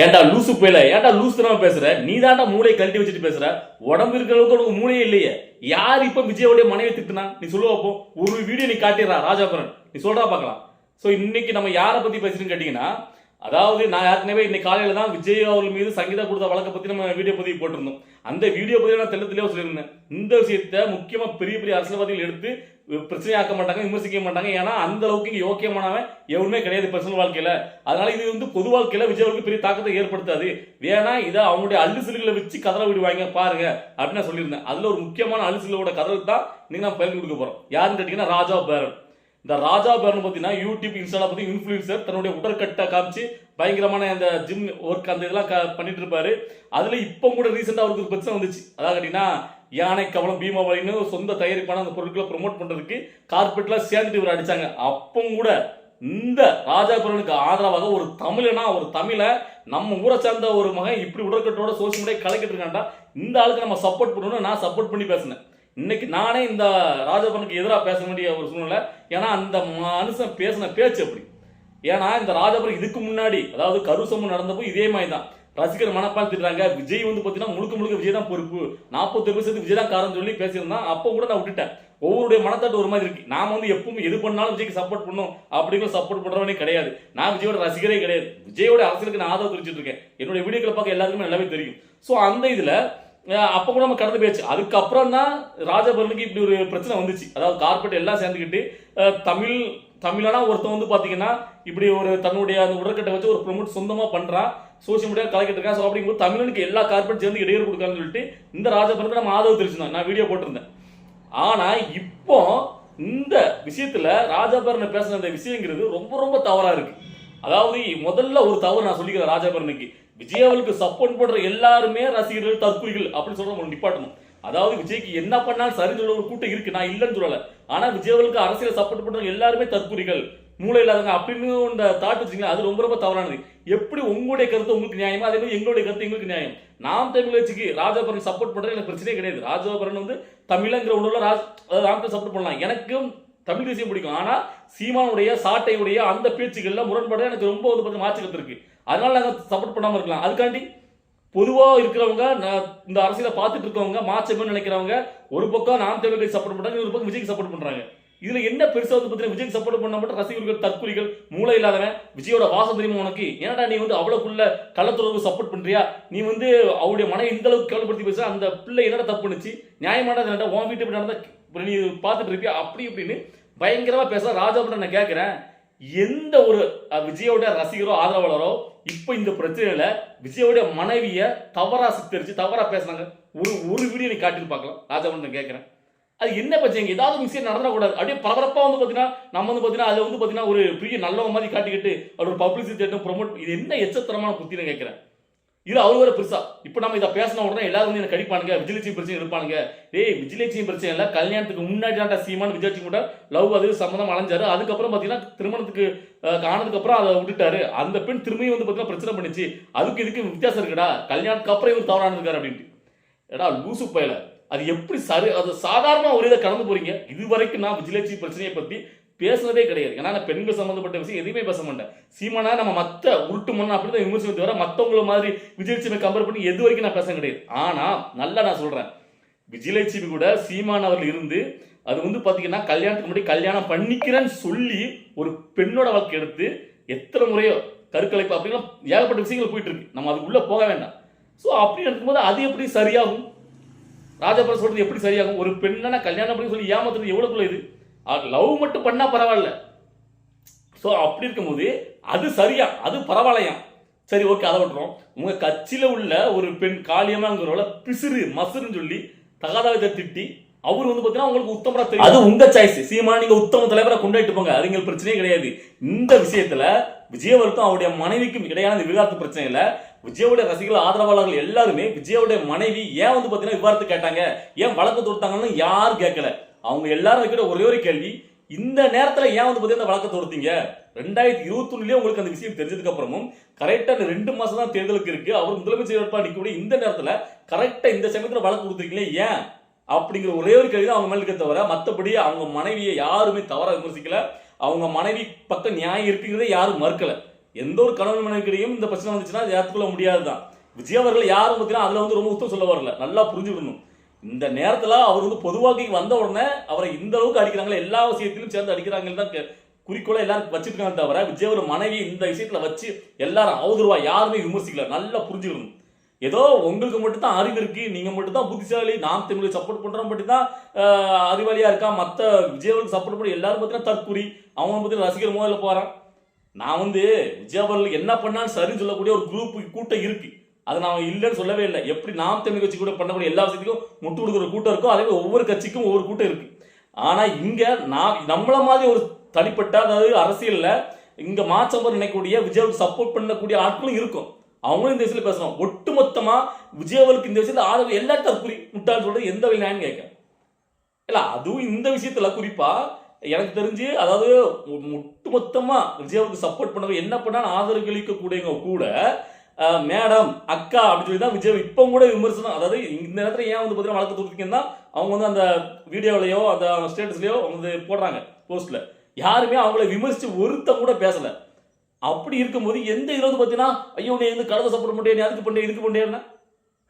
ஏன்டா லூசு போயில, ஏன்டா லூசு தனமா பேசுற? நீ தான்டா மூளையை கழட்டி வச்சுட்டு பேசுற. உடம்பு இருக்கிற அளவுக்கு உனக்கு மூளையே இல்லையே. யார் இப்ப விஜயோடைய மனைவி திட்டுனா? நீ சொல்லுவா அப்போ. ஒரு வீடியோ நீ காட்டிடுறா ராஜாபுரன், நீ சொல்றா பார்க்கலாம். ஸோ இன்னைக்கு நம்ம யாரை பத்தி பேசுறோம்னு கேட்டீங்கன்னா, அதாவது நான் ஏற்கனவே இன்னைக்கு காலையில தான் விஜய் அவர்கள் மீது சங்கீதா கொடுத்த வழக்கை பத்தி நம்ம வீடியோ பதிவு போட்டிருந்தோம். அந்த வீடியோ பதிவு நான் தெளிவாக சொல்லியிருந்தேன். இந்த விஷயத்த முக்கியமா பெரிய பெரிய அரசியல்வாதிகள் எடுத்து பிரச்சனையாக்க மாட்டாங்க, விமர்சிக்க மாட்டாங்க. ஏன்னா அந்த அளவுக்கு இங்க யோக்கியமானவன் எவருமே கிடையாது பர்சனல் வாழ்க்கையில. அதனால இது வந்து பொது வாழ்க்கையில விஜய்க்கு பெரிய தாக்கத்தை ஏற்படுத்தாது. வேணா இதை அவங்களுடைய அள்ளுசில்களை வச்சு கதற விடுவாங்க பாருங்க அப்படின்னு நான் சொல்லியிருந்தேன். அதுல ஒரு முக்கியமான அள்ளுசிலோட கதல் தான் நீங்க நான் பயிர் கொடுக்க போறோம். யாருன்னு கேட்டீங்கன்னா ராஜா பேரன். இந்த ராஜா பேரன் பார்த்தீங்கன்னா யூடியூப் இன்ஸ்டால பத்தி இன்ஃபுளுசர் தன்னுடைய உடற்கட்டை காமிச்சு பயங்கரமான அந்த ஜிம் ஒர்க் அந்த இதெல்லாம் பண்ணிட்டு இருப்பாரு. அதுல இப்போ கூட ரீசெண்டா அவருக்கு ஒரு பிரச்சனை வந்துச்சு. அதாவது கேட்டீங்கன்னா யானை கவலம் பீமாவளின்னு சொந்த தயாரிப்பான அந்த பொருட்களை ப்ரொமோட் பண்றதுக்கு கார்பெட்லாம் சேர்ந்துட்டு இவர் அடிச்சாங்க. அப்போ கூட இந்த ராஜாபுரனுக்கு ஆதரவாக ஒரு தமிழனா, ஒரு தமிழ நம்ம ஊரை சேர்ந்த ஒரு மகன் இப்படி உடற்கட்டோட சோசியல் மீடியா கலக்கிட்டு இருக்காண்டா, இந்த ஆளுக்கு நம்ம சப்போர்ட் பண்ணணும்னு நான் சப்போர்ட் பண்ணி பேசினேன். இன்னைக்கு நானே இந்த ராஜாபுரனுக்கு எதிராக பேச வேண்டிய ஒரு சூழ்நிலை. ஏன்னா அந்த மனுஷன் பேசின பேச்சு அப்படி. ஏன்னா இந்த ராஜாபுரம் இதுக்கு முன்னாடி அதாவது கருசம்மு நடந்தப்போ இதே மாதிரி தான் ரசிகர் மனப்பால் திட்டுறாங்க. விஜய் வந்து பார்த்தீங்கன்னா முழுக்க முழுக்க விஜய் தான் பொறுப்பு, 40% விஜய் தான் காரணம் சொல்லி பேசியிருந்தான். அப்போ கூட நான் விட்டுட்டேன். ஒவ்வொருடைய மனத்தாட்டு ஒரு மாதிரி இருக்கு. நாம வந்து எப்பவும் எது பண்ணாலும் விஜய்க்கு சப்போர்ட் பண்ணும் அப்படிங்கிற சப்போர்ட் பண்றவனே கிடையாது. நான் விஜயோட ரசிகரே கிடையாது. விஜயோட அரசியலுக்கு நான் ஆதரவு தெரிவிச்சிட்டு இருக்கேன். என்னுடைய வீடியோக்களை பார்க்க எல்லாருக்குமே நல்லாவே தெரியும். ஸோ அந்த இதுல அப்ப கூட நம்ம கடந்து போயாச்சு. அதுக்கப்புறம் தான் ராஜபரனுக்கு இப்படி ஒரு பிரச்சனை வந்துச்சு. அதாவது கார்பரேட் எல்லாம் சேர்ந்துக்கிட்டு தமிழனா ஒருத்தன் வந்து பாத்தீங்கன்னா இப்படி ஒரு தன்னுடைய அந்த உடற்கட்டை வச்சு ஒரு ப்ரொமோட் சொந்தமா பண்றான், சோசியல் மீடியா கலக்கிட்டு இருக்கான். ஸோ அப்படிங்கும்போது தமிழனுக்கு எல்லா கார்பரேட் சேர்ந்து இடையூறு கொடுக்கான்னு சொல்லிட்டு இந்த ராஜபரனுக்கு நம்ம ஆதரவு தெரிவிச்சிருந்தோம். நான் வீடியோ போட்டிருந்தேன். ஆனா இப்போ இந்த விஷயத்துல ராஜபரனை பேசுற அந்த விஷயங்கிறது ரொம்ப ரொம்ப தவறா இருக்கு. அதாவது முதல்ல ஒரு தவறு நான் சொல்லிக்கிறேன் ராஜபரனுக்கு. விஜயாவுக்கு சப்போர்ட் பண்ற எல்லாருமே ரசிகர்கள் தற்கொலைகள் அப்படின்னு சொல்ற நிப்பாட்டணும். அதாவது விஜய்க்கு என்ன பண்ணாலும் சரின்னு சொல்ல ஒரு கூட்டம் இருக்கு, நான் இல்லைன்னு சொல்லல. ஆனா விஜயாவுக்கு அரசியல் சப்போர்ட் பண்றவங்க எல்லாருமே தற்கொலைகள், மூளை இல்லாதவங்க அப்படின்னு இந்த தாட் வச்சுங்களா, அது ரொம்ப ரொம்ப தவறானது. எப்படி உங்களுடைய கருத்து உங்களுக்கு நியாயமா, அதே மாதிரி எங்களுடைய கருத்து எங்களுக்கு நியாயம். நாம் தமிழ் வச்சுக்கு ராஜாபரன் சப்போர்ட் பண்றது எனக்கு பிரச்சனையே கிடையாது. ராஜாபரன் வந்து தமிழங்கிற உணர்வுல ராமத்தை சப்போர்ட் பண்ணலாம். எனக்கும் தமிழ் தேசியம் பிடிக்கும். ஆனா சீமானுடைய சாட்டையுடைய அந்த பேச்சுகள்ல முரண்பாடு எனக்கு ரொம்ப வந்து மாற்று கருத்து இருக்கு. அதனால நாங்கள் சப்போர்ட் பண்ணாம இருக்கலாம். அதுக்காண்டி பொதுவாக இருக்கிறவங்க, இந்த அரசியலை பார்த்துட்டு இருக்கவங்க, மாற்றம்னு நினைக்கிறவங்க ஒரு பக்கம் நாம் தமிழுக்கு சப்போர்ட் பண்றாங்க, ஒரு பக்கம் விஜய்க்கு சப்போர்ட் பண்றாங்க. இதுல என்ன பெருசா வந்து பார்த்தீங்கன்னா விஜய்க்கு சப்போர்ட் பண்ண மட்டும் ரசிகர்கள் தற்கொலைகள், மூளை இல்லாதவன். விஜயோட வாசம் தெரியுமா உனக்கு? ஏன்டா நீ வந்து அவ்வளவுக்குள்ள கள்ளத்துறவு சப்போர்ட் பண்றியா? நீ வந்து அவருடைய மனைவி இந்த அளவுக்கு கேவலப்படுத்தி பேச, அந்த பிள்ளை என்னடா தப்பு பண்ணுச்சு, நியாயமானது என்னடா, உன் வீட்டு இப்படி நடந்தா நீ பார்த்துட்டு இருப்பியா அப்படி இப்படின்னு பயங்கரமா பேச. ராஜாபுரம் நான் கேட்கிறேன், எந்த ஒரு விஜயோட ரசிகரோ ஆதரவாளரோ இப்ப இந்த பிரச்சனையில விஜயோட மனைவிய தவறா சித்தரிச்சு தவறா பேசுறாங்க? ஒரு வீடியோ நீ காட்டிட்டு பார்க்கலாம். ராஜாபுரம் கேட்கிறேன், அது என்ன பிரச்சனை? ஏதாவது விஷயம் நடந்துடக்கூடாது. அப்படியே பரபரப்பா வந்து பாத்தீங்கன்னா நம்ம வந்து பாத்தீங்கன்னா அதை வந்து பாத்தீங்கன்னா ஒரு பெரிய நல்லவங்க மாதிரி காட்டிக்கிட்டு அவர் ஒரு பப்ளிசிட்டி ப்ரொமோட், இது என்ன எச்சத்தரமான புத்தின்னு கேட்கிறேன். இது அவர் வேற பெருசா இப்ப நம்ம இதை பேசின உடனே எல்லாரும் வந்து என்ன கடிப்பானுங்க, விஜயலட்சுமி பிரச்சனை இருப்பானுங்க. டேய் விஜயலட்சுமி பிரச்சனை இல்ல, கல்யாணத்துக்கு முன்னாடி தான்டா சீமான் விஜயலட்சுமி கூட லவ் அது சம்மந்தம் அலைஞ்சாரு. அதுக்கப்புறம் பாத்தீங்கன்னா திருமணத்துக்கு ஆனதுக்கு அப்புறம் அதை விட்டுட்டாரு. அந்த பெண் திரும்பியும் வந்து பாத்தீங்கன்னா பிரச்சனை பண்ணிச்சு. அதுக்கு இதுக்கு வித்தியாசம் இருக்குடா, கல்யாணத்துக்கு அப்புறம் இவர் தவறானதுக்காரு அப்படின்ட்டு. ஏடா லூசு பயல, அது எப்படி சரி? அது சாதாரணமா ஒரு இதை கடந்து போறீங்க. இது வரைக்கும் நான் விஜயலட்சுமி பிரச்சனையை பத்தி பேசுனதே கிடையாது. ஏன்னா நான் பெண்கள் சம்பந்தப்பட்ட விஷயம் எதுவுமே பேச மாட்டேன். சீமானா நம்ம மற்ற உருட்டு மண்ணா அப்படிதான் விமர்சனம் தவிர மற்றவங்கள மாதிரி விஜயலட்சுமி கம்பேர் பண்ணி எது வரைக்கும் நான் பேச கிடையாது. ஆனா நல்லா நான் சொல்றேன், விஜயலட்சுமி கூட சீமான் அவர்கள் இருந்து அது வந்து பாத்தீங்கன்னா கல்யாணத்துக்கு முன்னாடி கல்யாணம் பண்ணிக்கிறேன்னு சொல்லி ஒரு பெண்ணோட வாழ்க்கை எடுத்து எத்தனை முறையோ கருக்கலைப்பு அப்படின்னா ஏகப்பட்ட விஷயங்கள் போயிட்டு இருக்கு. நம்ம அதுக்குள்ள போக வேண்டாம். ஸோ அப்படி இருக்கும்போது அது எப்படி சரியாகும்? ராஜாபுரம் சொல்றது எப்படி சரியாகும்? ஒரு பெண்ணை கல்யாணம் பண்ணி சொல்லி ஏமாத்துறது எவ்வளவுக்குள்ள இது? லவ் மட்டும் பண்ணா பரவாயில்ல. ஸோ அப்படி இருக்கும்போது அது சரியா, அது பரவாயில்லையா? சரி ஓகே, அதை விட்டுறோம். உங்க கட்சியில உள்ள ஒரு பெண் காளியம்மாங்கிறவள பிசிறு மசுன்னு சொல்லி தகாதவத்தை திட்டி அவர் வந்து பாத்தீங்கன்னா உங்களுக்கு உத்தமரா தெரியும். அது உங்க சாய்ஸ். சீமா நீங்க உத்தம தலைவரை கொண்டாட்டு போங்க, அதுங்க பிரச்சனையே கிடையாது. இந்த விஷயத்துல விஜயவருக்கும் அவருடைய மனைவிக்கும் இடையான இந்த விவாதத்து பிரச்சனை இல்ல. விஜயோட ரசிகர்கள் ஆதரவாளர்கள் எல்லாருமே விஜயோட மனைவி ஏன் வந்து பாத்தீங்கன்னா விவாதத்தை கேட்டாங்க, ஏன் வழக்கு தொடுத்தாங்கன்னு யாரும் கேட்கல. அவங்க எல்லாரும் வைக்கிற ஒரே ஒரு கேள்வி, இந்த நேரத்துல ஏன் வந்து பாத்தீங்கன்னா வழக்கு தொடுத்தீங்க? 2021 உங்களுக்கு அந்த விஷயம் தெரிஞ்சதுக்கு அப்புறமும் கரெக்டா 2 மாசம் தான் தேர்தலுக்கு இருக்கு, அவர் முதலமைச்சர் வேட்பாளர் நிற்கக்கூடிய இந்த நேரத்துல கரெக்டா இந்த சமயத்துல வழக்கு கொடுத்துருக்கீங்களே ஏன் அப்படிங்கிற ஒரே ஒரு கேள்வி தான் அவங்க மேல இருக்க தவிர மற்றபடி அவங்க மனைவியை யாருமே தவறா விமர்சிக்கல. அவங்க மனைவி பக்கம் நியாயம் இருக்குங்கிறதே யாரும் மறுக்கல. எந்த ஒரு கணவன் மனைவிக்கிடையும் இந்த பிரச்சனை வந்துச்சுன்னா அதை ஏற்றுக்கொள்ள முடியாதுதான். விஜய் அவர்கள் யாரும் பார்த்தீங்கன்னா அதுல வந்து ரொம்ப உத்தம் சொல்ல வரல, நல்லா புரிஞ்சுக்கணும். இந்த நேரத்துல அவர் வந்து பொது வாழ்க்கைக்கு வந்த உடனே அவரை இந்த அளவுக்கு அடிக்கிறாங்களே, எல்லா விஷயத்திலும் சேர்ந்து அடிக்கிறாங்கன்னு தான் குறிக்கோளை எல்லாரும் வச்சிருக்காங்க தவிர விஜய் ஒரு மனைவி இந்த விஷயத்துல வச்சு எல்லாரும் அவதூறுவா யாருமே விமர்சிக்கல. நல்லா புரிஞ்சுக்கணும். ஏதோ உங்களுக்கு மட்டும் தான் அறிவு இருக்கு, நீங்க மட்டும் தான் புத்திசாலி, நாம் தமிழுக்கு சப்போர்ட் பண்றோம் மட்டும் தான் அறிவாளியா இருக்கா, மத்த விஜயவர்களுக்கு சப்போர்ட் பண்ணி எல்லாரும் பார்த்தீங்கன்னா தற்கூரி அவங்க பத்தி ரசிகர் மோதல போறேன். நான் வந்து விஜயவர்களுக்கு என்ன பண்ணாலும் சரின்னு சொல்லக்கூடிய ஒரு குரூப் கூட்டம் இருக்கு, அதை நான் இல்லைன்னு சொல்லவே இல்லை. எப்படி நாம் தமிழ் கட்சி கூட பண்ணக்கூடிய எல்லா விஷயத்துக்கும் முட்டு கொடுக்குற கூட்டம் இருக்கோ அதே ஒவ்வொரு கட்சிக்கும் ஒவ்வொரு கூட்டம் இருக்கு. ஆனா இங்க நம்மள மாதிரி ஒரு தனிப்பட்ட, அதாவது அரசியல்ல இங்க மாற்றவர் நினைக்கக்கூடிய விஜய்க்கு சப்போர்ட் பண்ணக்கூடிய ஆட்களும் இருக்கும். அவங்களும் இந்த விஷயத்துல பேசுறோம். ஒட்டுமொத்தமா விஜயவர்களுக்கு இந்த விஷயத்துல ஆதரவு எல்லா தற்கொலை முட்டான்னு சொல்றது எந்த வகையான்னு கேட்க இல்ல. அதுவும் இந்த விஷயத்துல குறிப்பா எனக்கு தெரிஞ்சு, அதாவது ஒட்டுமொத்தமா விஜயவர்களுக்கு சப்போர்ட் பண்ணவங்க என்ன பண்ணாலும் ஆதரவு அளிக்கக்கூடியவங்க கூட மேடம் அக்கா அப்படின்னு சொல்லி தான் விஜய் இப்போ கூட விமர்சனம். அதாவது இந்த நேரத்தில் ஏன் வந்து பார்த்தீங்கன்னா வழக்கு தொடுத்தீங்கன்னா அவங்க வந்து அந்த வீடியோலையோ அந்த ஸ்டேட்டஸ்லையோ வந்து போடுறாங்க போஸ்ட்ல, யாருமே அவங்கள விமர்சிச்சு ஒருத்தம் கூட பேசல. அப்படி இருக்கும்போது எந்த இதில் வந்து பார்த்தீங்கன்னா ஐயோ நீ வந்து கடலை சப்போர்ட் பண்ணி அதுக்கு பண்ணி இதுக்கு பண்ணேன்னா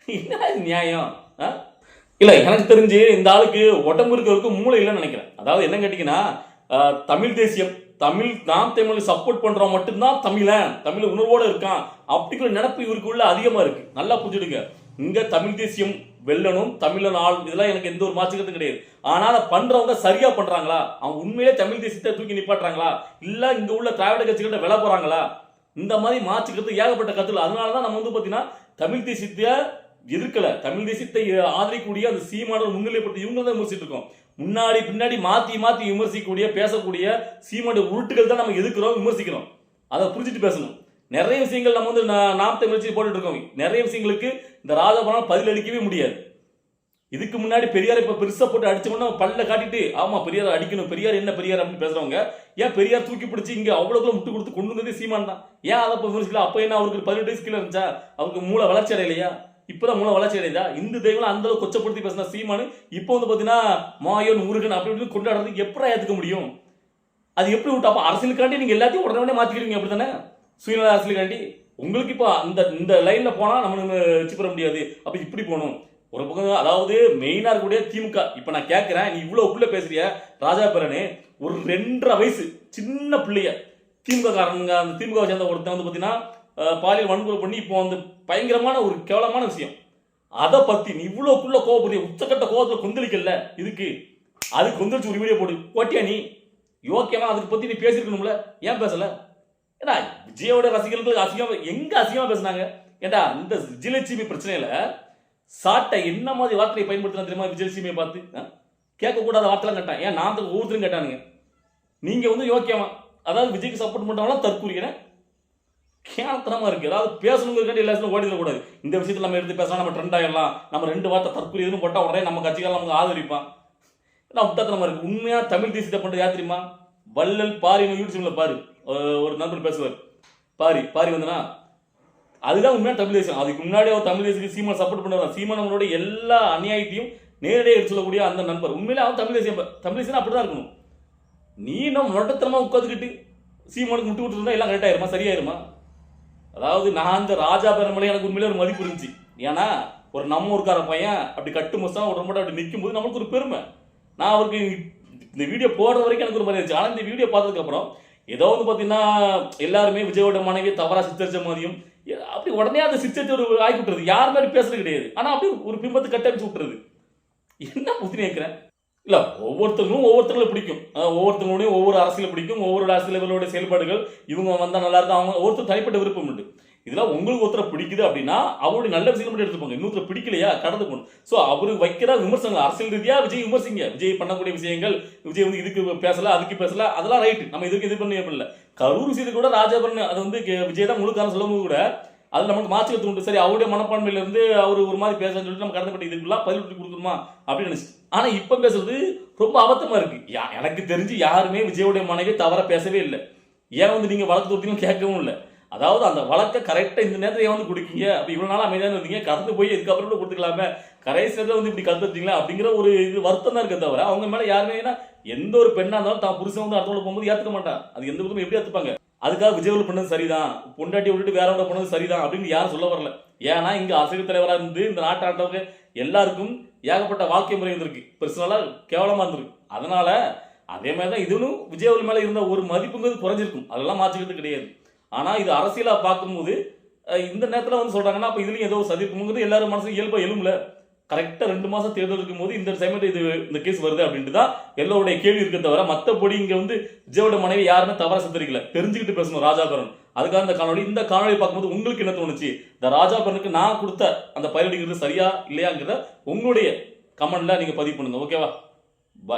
என்ன நியாயம்? இல்லை, எனக்கு தெரிஞ்சு இந்த ஆளுக்கு உடம்பு இருக்கிறதுக்கு மூளை இல்லைன்னு நினைக்கிறேன். அதாவது என்ன கேட்டீங்கன்னா தமிழ் தேசியம், தமிழ் நாம் தமிழுக்கு சப்போர்ட் பண்றோம் மட்டும்தான் தமிழன், தமிழ் உணர்வோட இருக்கான் அப்படிங்கிற நினைப்பு இவருக்குள்ள அதிகமா இருக்கு. நல்லா புரிஞ்சுடுங்க. இங்க தமிழ் தேசியம் வெல்லணும், தமிழன் ஆள், இதெல்லாம் எனக்கு எந்த ஒரு மாற்றுக்கிறதும் கிடையாது. ஆனால் பண்றவங்க சரியா பண்றாங்களா, அவங்க உண்மையிலே தமிழ் தேசியத்தை தூக்கி நிப்பாட்டுறாங்களா, இல்ல இங்க உள்ள திராவிட கட்சிகிட்ட வில போறாங்களா, இந்த மாதிரி மாற்றுக்கிறது ஏகப்பட்ட கருத்துல. அதனாலதான் நம்ம வந்து பாத்தீங்கன்னா தமிழ் தேசியத்தை எதிர்க்கல, தமிழ் தேசியத்தை ஆதரிக்கக்கூடிய அந்த சீமானவர் முன்னிலைப்படுத்தி இவங்க தான் விமர்சிட்டு இருக்கோம். முன்னாடி பின்னாடி மாத்தி மாத்தி விமர்சிக்கக்கூடிய பேசக்கூடிய சீமானுடைய உருட்டுகள் தான் நம்ம எதிர்க்கிறோம், விமர்சிக்கிறோம். அதை புரிஞ்சுட்டு பேசணும். நிறைய விஷயங்கள் நம்ம வந்து நாம் தமிழ் போட்டுட்டு இருக்கோம். நிறைய விஷயங்களுக்கு இந்த ராஜபவனால் பதில் அளிக்கவே முடியாது. இதுக்கு முன்னாடி பெரியார் இப்ப பெருசா போட்டு அடிச்சோம்னா பல்ல காட்டிட்டு ஆமா பெரியார் அடிக்கணும், பெரியார் என்ன பெரியார் அப்படின்னு பேசுறவங்க ஏன் பெரியார் தூக்கி பிடிச்சி இங்க அவ்வளவு முட்டு கொடுத்து கொண்டு வந்ததே சீமான் தான். ஏன் அதை விமர்சிக்கல? அப்ப என்ன அவருக்கு 18 வயசு கீழே இருந்துச்சா? அவருக்கு மூளை வளர்ச்சி அடையலையா? இப்பதான் மூளை வளர்ச்சி அடையுதா? இந்த தெய்வம் அந்த அளவுக்கு கொச்சப்படுத்தி பேசின சீமானு இப்போ வந்து பாத்தீங்கன்னா மாயன் முருகன் அப்படி கொண்டாடுறது எப்படி ஏத்துக்க முடியும்? அது எப்படி விட்டு அப்ப அரசியலுக்காண்டி நீங்க எல்லாத்தையும் உடனே மாத்திக்கிறீங்க அப்படித்தானே? சுயநல அரசியலுக்காண்டி உங்களுக்கு இப்போ இந்த லைன்ல போனா நம்ம வச்சு பெற முடியாது, அப்ப இப்படி போகணும் ஒரு பக்கம். அதாவது மெயினா இருக்கக்கூடிய திமுக. இப்ப நான் கேட்கிறேன், நீ இவ்வளவுக்குள்ள பேசுறிய ராஜா பேரனே, ஒரு 2.5 வயசு சின்ன பிள்ளைய திமுக காரங்க, அந்த திமுக சேர்ந்த ஒருத்தன் வந்து பாத்தீங்கன்னா பாலியல் வன்முறை பண்ணி இப்போ வந்து பயங்கரமான ஒரு கேவலமான விஷயம். அதை பத்தி நீ இவ்வளவுக்குள்ள கோவப்படுறிய, உச்சக்கட்ட கோவத்துல கொந்தளிக்கல இதுக்கு, அதுக்கு கொந்தளிச்சு ஒரு வீடியோ போடு போட்டியா நீ? யோக்கியமா அதுக்கு பத்தி நீ பேசிருக்கணும்ல, ஏன் பேசல? ஏடா விஜயோட ரசிகர்களுக்கு அசிங்கமா எங்க அசிங்கமா பேசினாங்க? ஏண்டா இந்த விஜயலட்சுமி பிரச்சனையில சாட்டை என்ன மாதிரி வார்த்தையை பயன்படுத்தினா தெரியுமா? விஜயலட்சுமியை பார்த்து கேட்கக்கூடாத வார்த்தைலாம் கேட்டான். ஏன் நான் ஒவ்வொருத்தரும் கேட்டானுங்க. நீங்க வந்து யோக்கியமா, அதாவது விஜய்க்கு சப்போர்ட் பண்றவங்களாம் தற்கூறிக்கிறேன் கேனத்தனமா இருக்கு. அதாவது பேசணுங்கிறக்காண்டி எல்லா விஷயம் ஓடிட கூடாது. இந்த விஷயத்துல நம்ம எடுத்து பேசலாம், நம்ம ட்ரெண்ட் ஆயிடலாம், நம்ம 2 வார்த்தை தற்கூறி எதுவும் போட்டா உடனே நம்ம கட்சிகள் நமக்கு ஆதரிப்பான். முட்டாத்தனமா இருக்கு. உண்மையா தமிழ் தேசியத்தை பண்றது யார் தெரியுமா? வள்ளல் பாரி யூடியூப்ல பாரு, ஒரு நண்பர் பேசுவார், பாரி வந்தனா அதுதான் உண்மையான தமிழ் தேசியம். அதுக்கு முன்னாடி அவர் தமிழ் தேசியத்துக்கு சீமான் சப்போர்ட் பண்ணுவார். சீமான் நம்மளோட எல்லா அநியாயத்தையும் நேரடியாக எடுத்து சொல்லக்கூடிய அந்த நண்பர் உண்மையிலே அவன் தமிழ் தேசியம் அப்படிதான் இருக்கணும். நீ நம்ம மொட்டத்தனமா உட்காந்துக்கிட்டு சீமானுக்கு முட்டு விட்டு எல்லாம் கரெக்ட் ஆயிருமா, சரியாயிருமா? அதாவது நான் அந்த ராஜா பெருமலை எனக்கு உண்மையிலே ஒரு மதிப்பு இருந்துச்சு. ஏன்னா ஒரு நம்ம ஊருக்கார பையன் அப்படி கட்டு மசா ஒரு மட்டும் அப்படி நிற்கும் போது நம்மளுக்கு ஒரு பெருமை. நான் அவருக்கு இந்த வீடியோ போடுற வரைக்கும் எனக்கு ஒரு மாதிரி இருந்துச்சு. ஆனால் இந்த வீடியோ பார்த்ததுக்கு அப்புறம் ஏதோ வந்து பார்த்தீங்கன்னா எல்லாருமே விஜயோட மனைவியை தவறா சித்தரிச்ச மாதிரியும் அப்படி உடனே அந்த சித்தரிச்சு ஒரு ஆக்கி விட்டுறது. யார் மாதிரி பேசுறது கிடையாது, ஆனால் அப்படி ஒரு பிம்பத்தை கட்டமைச்சு விட்டுறது. என்ன புத்தி நினைக்கிறேன் இல்ல, ஒவ்வொருத்தங்களும் பிடிக்கும், ஒவ்வொருத்தங்களுடையும் ஒவ்வொரு அரசியல் பிடிக்கும், ஒவ்வொரு அரசியலோட செயல்பாடுகள் இவங்க வந்தா நல்லா இருக்கும், அவங்க ஒருத்தர் தனிப்பட்ட விருப்பம் உண்டு. இதெல்லாம் உங்களுக்கு ஒருத்தர் பிடிக்குது அப்படின்னா அவருடைய நல்ல விஷயம் மட்டும் எடுத்துப்பாங்க, இன்னொருத்தர் பிடிக்கலையா கடந்து போகணும். ஸோ அவரு வைக்கிற விமர்சனங்கள் அரசியல் ரீதியா விஜய் விமர்சிங்க, விஜய் பண்ணக்கூடிய விஷயங்கள், விஜய் வந்து இதுக்கு பேசல அதுக்கு பேசல அதெல்லாம் ரைட், நம்ம இதுக்கு இது பண்ணல. கரூர் விஷயத்துக்கு கூட ராஜாபரன் அது வந்து விஜய் தான் முழுக்கான சொல்லும்போது கூட அது நமக்கு மாற்றுக்கிறது உண்டு. சரி அவருடைய மனப்பான்மையில இருந்து அவர் ஒரு மாதிரி பேசன்னு சொல்லிட்டு நம்ம கடந்து பட்டு இதுக்குலாம் பதில் கொடுக்கணுமா அப்படின்னு நினைச்சு. ஆனா இப்ப பேசுறது ரொம்ப அபத்தமா இருக்கு. எனக்கு தெரிஞ்சு யாருமே விஜயோடைய மனைவி தவற பேசவே இல்லை. ஏன் வந்து நீங்க வழக்கு தொட்டிலும் கேட்கவும் இல்லை. அதாவது அந்த வழக்கை கரெக்டா இந்த நேரத்தில் ஏன் வந்து கொடுக்கீங்க, அப்ப இவ்வளவு நாள் அமைதியாக இருந்தீங்க, கடந்து போய் இதுக்கப்புறம் கூட கொடுத்துக்கலாமே, கடைசி நேரத்தில் வந்து இப்படி கருத்துட்டீங்களா அப்படிங்கிற ஒரு இது வருத்தம் தான் இருக்க தவிர அவங்க மேல யாருமே எந்த ஒரு பெண்ணா இருந்தாலும் தான் புருஷன் வந்து அடுத்தவங்க போகும்போது ஏத்துக்க மாட்டான். அது எந்த விதமும் எப்படி ஏத்துப்பாங்க? அதுக்காக விஜய் பண்ணது சரிதான், பொண்டாட்டி விட்டுட்டு வேற பண்ணது சரிதான் அப்படின்னு யாரும் சொல்ல வரல. ஏன்னா இங்க அரசியல் தலைவரா இருந்து இந்த நாட்டை ஆண்டவங்க எல்லாருக்கும் ஏகப்பட்ட வாழ்க்கை முறை இருந்திருக்கு, பர்சனலா கேவலமா இருந்திருக்கு. அதனால அதே மாதிரி தான் இதுவும் விஜய் மேல இருந்த ஒரு மதிப்புங்கிறது குறைஞ்சிருக்கும், அதெல்லாம் மாற்றிக்கிறது கிடையாது. ஆனா இது அரசியலா பார்க்கும்போது இந்த நேரத்தில் வந்து சொல்றாங்கன்னா அப்ப இதுலயும் ஏதோ சதி இருக்குங்கிறது எல்லாரும் மனசு இயல்பா எழும்பல. கரெக்டா 2 மாசம் தேர்தல் இருக்கும்போது இந்த சமயத்தை இது இந்த கேஸ் வருது அப்படின்ட்டு தான் எல்லோருடைய கேள்வி இருக்க தவிர மத்தபடி இங்க வந்து விஜயோட மனைவி யாருமே தவறா சித்தரிக்கல. தெரிஞ்சுக்கிட்டு பேசணும் ராஜாபரன். அதுக்காக இந்த காணொலி பார்க்கும்போது உங்களுக்கு என்ன தோணுச்சு? இந்த ராஜாபரனுக்கு நான் கொடுத்த அந்த பயிரிடுங்கிறது சரியா இல்லையாங்கிறத உங்களுடைய கமெண்ட்ல நீங்க பதிவு பண்ணுங்க. ஓகேவா? பாய்.